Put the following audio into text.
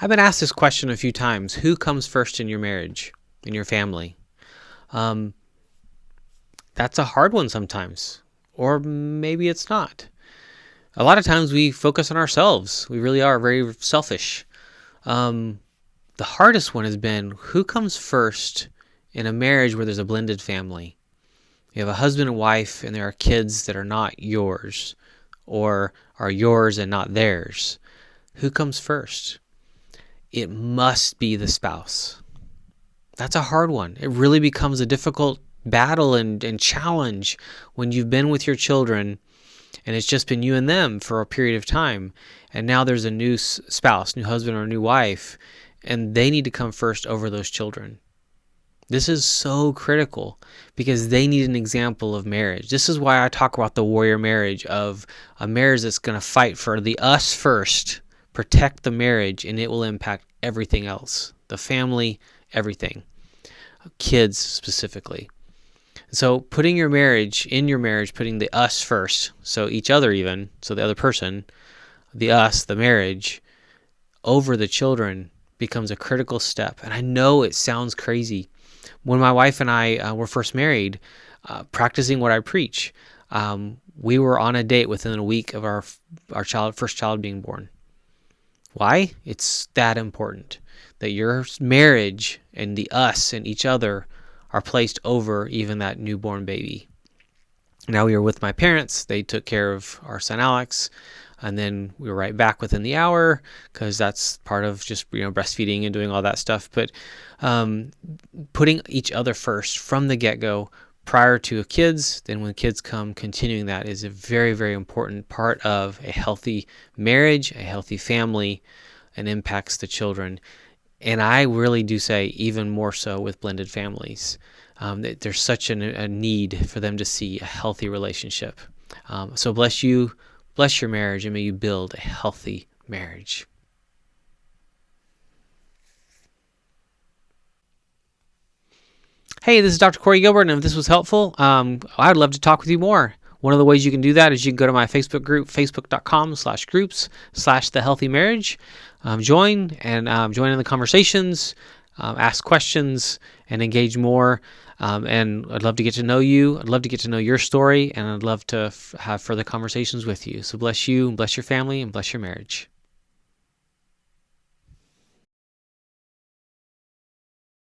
I've been asked this question a few times. Who comes first in your marriage, in your family? Um, that's a hard one sometimes, or maybe it's not. A lot of times we focus on ourselves. We really are very selfish. Um, the hardest one has been who comes first in a marriage where there's a blended family. You have a husband and wife, and there are kids that are not yours, or are yours and not theirs. Who comes first? It must be the spouse. That's a hard one. It really becomes a difficult battle and challenge when you've been with your children and it's just been you and them for a period of time. And now there's a new spouse, new husband or new wife, and they need to come first over those children. This is so critical because they need an example of marriage. This is why I talk about the warrior marriage, of a marriage that's going to fight for the us first, protect the marriage, and it will impact everything else. The family, everything. Kids specifically. So putting your marriage, putting the us first, so each other even, so the other person, the us, the marriage, over the children becomes a critical step. And I know it sounds crazy. When my wife and I were first married, practicing what I preach, we were on a date within a week of our first child being born. Why? It's that important that your marriage and the us and each other are placed over even that newborn baby. Now we were with my parents. They took care of our son Alex, and then we were right back within the hour because that's part of just breastfeeding and doing all that stuff. But putting each other first from the get-go prior to kids, then when kids come, continuing that is a very, very important part of a healthy marriage, a healthy family, and impacts the children. And I really do say even more so with blended families. There's such a need for them to see a healthy relationship. So bless you, bless your marriage, and may you build a healthy marriage. Hey, this is Dr. Corey Gilbert, and if this was helpful, I'd love to talk with you more. One of the ways you can do that is you can go to my Facebook group, facebook.com/groups/thehealthymarriage. Join in the conversations, ask questions, and engage more. And I'd love to get to know you. I'd love to get to know your story, and I'd love to have further conversations with you. So bless you, and bless your family, and bless your marriage.